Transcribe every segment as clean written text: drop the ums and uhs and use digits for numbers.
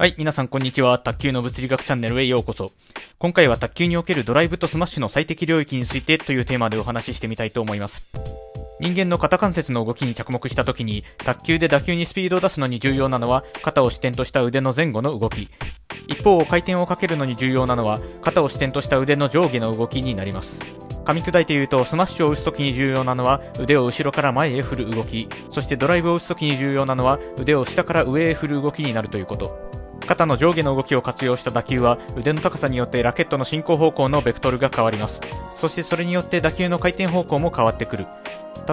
はい、皆さんこんにちは。卓球の物理学チャンネルへようこそ。今回は卓球におけるドライブとスマッシュの最適領域についてというテーマでお話ししてみたいと思います。人間の肩関節の動きに着目したときに、卓球で打球にスピードを出すのに重要なのは肩を支点とした腕の前後の動き。一方、回転をかけるのに重要なのは肩を支点とした腕の上下の動きになります。噛み砕いて言うと、スマッシュを打つときに重要なのは腕を後ろから前へ振る動き、そしてドライブを打つときに重要なのは腕を下から上へ振る動きになるということ。肩の上下の動きを活用した打球は腕の高さによってラケットの進行方向のベクトルが変わります。そしてそれによって打球の回転方向も変わってくる。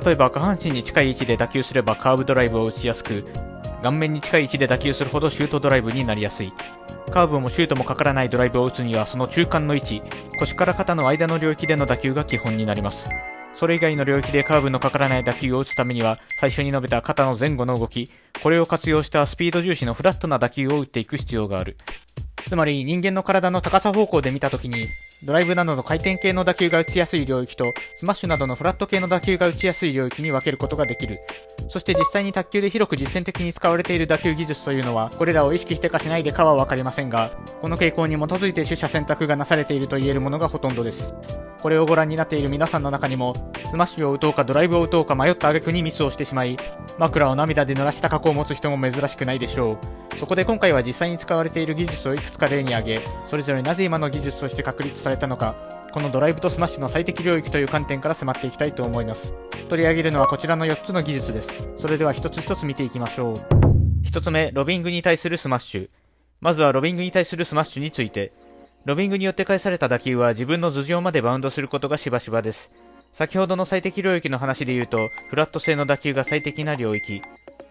例えば下半身に近い位置で打球すればカーブドライブを打ちやすく、顔面に近い位置で打球するほどシュートドライブになりやすい。カーブもシュートもかからないドライブを打つにはその中間の位置、腰から肩の間の領域での打球が基本になります。それ以外の領域でカーブのかからない打球を打つためには、最初に述べた肩の前後の動き、これを活用したスピード重視のフラットな打球を打っていく必要がある。つまり人間の体の高さ方向で見たときに、ドライブなどの回転系の打球が打ちやすい領域と、スマッシュなどのフラット系の打球が打ちやすい領域に分けることができる。そして実際に卓球で広く実践的に使われている打球技術というのは、これらを意識してかしないでかは分かりませんが、この傾向に基づいて取捨選択がなされていると言えるものがほとんどです。これをご覧になっている皆さんの中にも、スマッシュを打とうかドライブを打とうか迷った挙句にミスをしてしまい、枕を涙で濡らした過去を持つ人も珍しくないでしょう。そこで今回は実際に使われている技術をいくつか例に挙げ、それぞれなぜ今の技術として確立されたのか、このドライブとスマッシュの最適領域という観点から迫っていきたいと思います。取り上げるのはこちらの4つの技術です。それでは一つ一つ見ていきましょう。1つ目、ロビングに対するスマッシュ。まずはロビングに対するスマッシュについて。ロビングによって返された打球は自分の頭上までバウンドすることがしばしばです。先ほどの最適領域の話で言うと、フラット性の打球が最適な領域。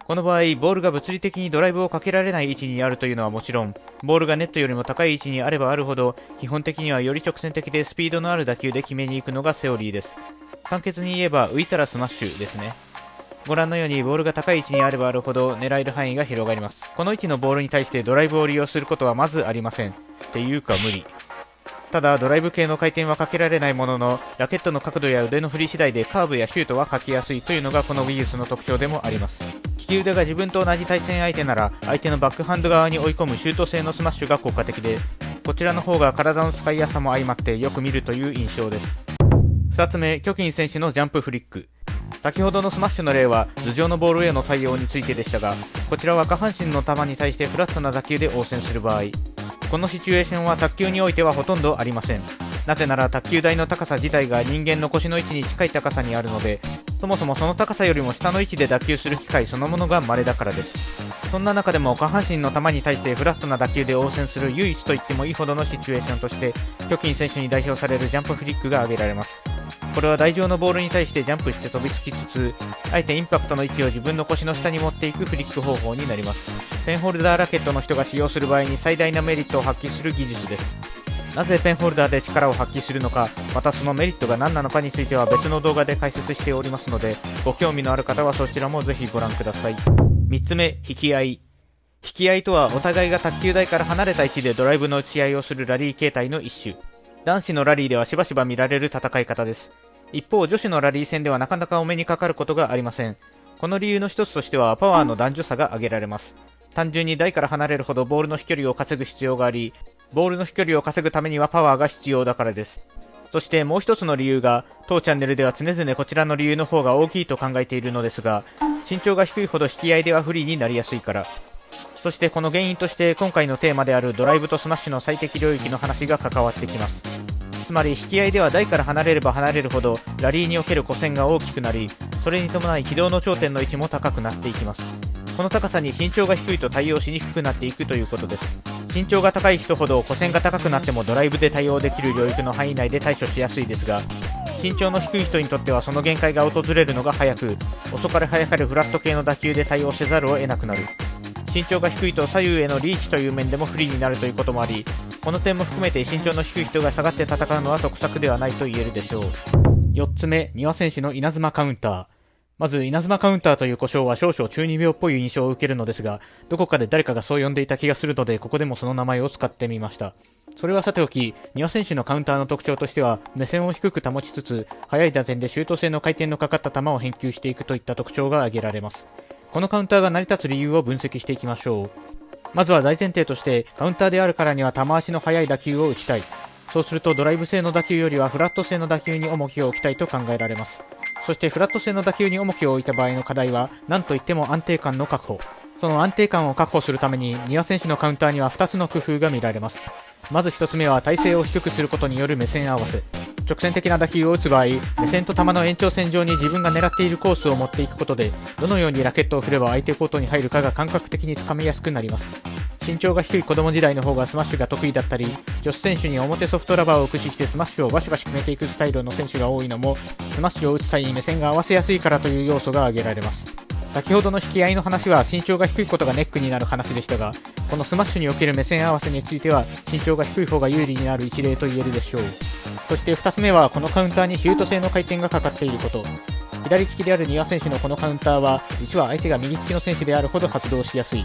この場合、ボールが物理的にドライブをかけられない位置にあるというのはもちろん、ボールがネットよりも高い位置にあればあるほど、基本的にはより直線的でスピードのある打球で決めに行くのがセオリーです。簡潔に言えば、浮いたらスマッシュですね。ご覧のようにボールが高い位置にあればあるほど狙える範囲が広がります。この位置のボールに対してドライブを利用することはまずありません。っていうか無理。ただドライブ系の回転はかけられないものの、ラケットの角度や腕の振り次第でカーブやシュートはかけやすいというのがこの技術の特徴でもあります。利き腕が自分と同じ対戦相手なら、相手のバックハンド側に追い込むシュート性のスマッシュが効果的で、こちらの方が体の使いやすさも相まってよく見るという印象です。2つ目、キョキン選手のジャンプフリック。先ほどのスマッシュの例は頭上のボールへの対応についてでしたが、こちらは下半身の球に対してフラットな打球で応戦する場合、このシチュエーションは卓球においてはほとんどありません。なぜなら卓球台の高さ自体が人間の腰の位置に近い高さにあるので、そもそもその高さよりも下の位置で打球する機会そのものが稀だからです。そんな中でも下半身の球に対してフラットな打球で応戦する唯一と言ってもいいほどのシチュエーションとして、キョキン選手に代表されるジャンプフリックが挙げられます。これは台上のボールに対してジャンプして飛びつきつつ、あえてインパクトの位置を自分の腰の下に持っていくフリック方法になります。ペンホルダーラケットの人が使用する場合に最大なメリットを発揮する技術です。なぜペンホルダーで力を発揮するのか、またそのメリットが何なのかについては別の動画で解説しておりますので、ご興味のある方はそちらもぜひご覧ください。3つ目、引き合い。引き合いとはお互いが卓球台から離れた位置でドライブの打ち合いをするラリー形態の一種。男子のラリーではしばしば見られる戦い方です。一方、女子のラリー戦ではなかなかお目にかかることがありません。この理由の一つとしてはパワーの男女差が挙げられます。単純に台から離れるほどボールの飛距離を稼ぐ必要があり、ボールの飛距離を稼ぐためにはパワーが必要だからです。そしてもう一つの理由が、当チャンネルでは常々こちらの理由の方が大きいと考えているのですが、身長が低いほど引き合いでは不利になりやすいから。そしてこの原因として今回のテーマであるドライブとスマッシュの最適領域の話が関わってきます。つまり引き合いでは台から離れれば離れるほどラリーにおける弧線が大きくなり、それに伴い軌道の頂点の位置も高くなっていきます。この高さに身長が低いと対応しにくくなっていくということです。身長が高い人ほど弧線が高くなってもドライブで対応できる領域の範囲内で対処しやすいですが、身長の低い人にとってはその限界が訪れるのが早く、遅かれ早かれフラット系の打球で対応せざるを得なくなる。身長が低いと左右へのリーチという面でも不利になるということもあり、この点も含めて身長の低い人が下がって戦うのは得策ではないと言えるでしょう。4つ目、丹羽選手の稲妻カウンター。まず、稲妻カウンターという呼称は少々中二病っぽい印象を受けるのですが、どこかで誰かがそう呼んでいた気がするので、ここでもその名前を使ってみました。それはさておき、丹羽選手のカウンターの特徴としては、目線を低く保ちつつ、速い打点でシュート性の回転のかかった球を返球していくといった特徴が挙げられます。このカウンターが成り立つ理由を分析していきましょう。まずは大前提として、カウンターであるからには球足の速い打球を打ちたい。そうするとドライブ性の打球よりはフラット性の打球に重きを置きたいと考えられます。そしてフラット性の打球に重きを置いた場合の課題は、何といっても安定感の確保。その安定感を確保するために、丹羽選手のカウンターには2つの工夫が見られます。まず1つ目は体勢を低くすることによる目線合わせ。直線的な打球を打つ場合、目線と球の延長線上に自分が狙っているコースを持っていくことで、どのようにラケットを振れば相手コートに入るかが感覚的につかみやすくなります。身長が低い子供時代の方がスマッシュが得意だったり、女子選手に表ソフトラバーを駆使してスマッシュをバシバシ決めていくスタイルの選手が多いのも、スマッシュを打つ際に目線が合わせやすいからという要素が挙げられます。先ほどの引き合いの話は身長が低いことがネックになる話でしたが、このスマッシュにおける目線合わせについては身長が低い方が有利になる一例と言えるでしょう。そして2つ目はこのカウンターにシュート性の回転がかかっていること。左利きである丹羽選手のこのカウンターは実は相手が右利きの選手であるほど発動しやすい。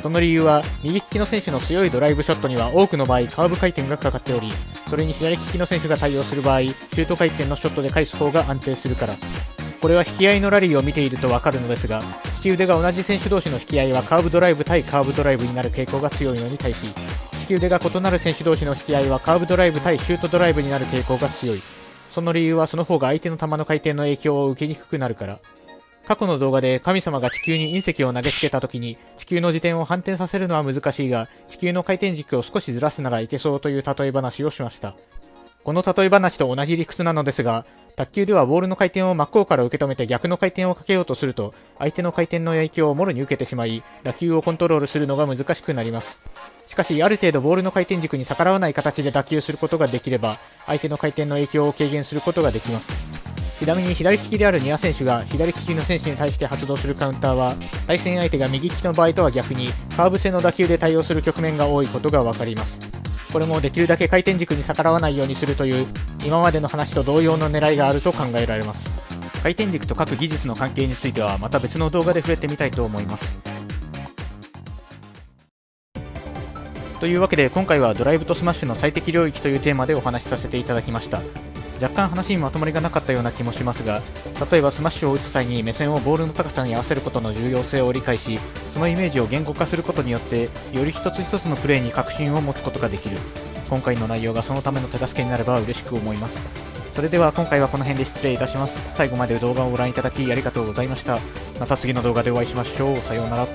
その理由は右利きの選手の強いドライブショットには多くの場合カーブ回転がかかっており、それに左利きの選手が対応する場合シュート回転のショットで返す方が安定するから。これは引き合いのラリーを見ているとわかるのですが、利き腕が同じ選手同士の引き合いはカーブドライブ対カーブドライブになる傾向が強いのに対し、利き腕が異なる選手同士の引き合いはカーブドライブ対シュートドライブになる傾向が強い。その理由はその方が相手の球の回転の影響を受けにくくなるから。過去の動画で神様が地球に隕石を投げつけた時に地球の自転を反転させるのは難しいが、地球の回転軸を少しずらすならいけそうという例え話をしました。この例え話と同じ理屈なのですが、卓球ではボールの回転を真っ向から受け止めて逆の回転をかけようとすると、相手の回転の影響をもろに受けてしまい、打球をコントロールするのが難しくなります。しかし、ある程度ボールの回転軸に逆らわない形で打球することができれば、相手の回転の影響を軽減することができます。ちなみに左利きである丹羽選手が左利きの選手に対して発動するカウンターは、対戦相手が右利きの場合とは逆に、カーブ性の打球で対応する局面が多いことがわかります。これもできるだけ回転軸に逆らわないようにするという今までの話と同様の狙いがあると考えられます。回転軸と各技術の関係についてはまた別の動画で触れてみたいと思います。というわけで今回はドライブとスマッシュの最適領域というテーマでお話しさせていただきました。若干話にまとまりがなかったような気もしますが、例えばスマッシュを打つ際に目線をボールの高さに合わせることの重要性を理解し、そのイメージを言語化することによってより一つ一つのプレーに確信を持つことができる。今回の内容がそのための手助けになれば嬉しく思います。それでは今回はこの辺で失礼いたします。最後まで動画をご覧いただきありがとうございました。また次の動画でお会いしましょう。さようなら。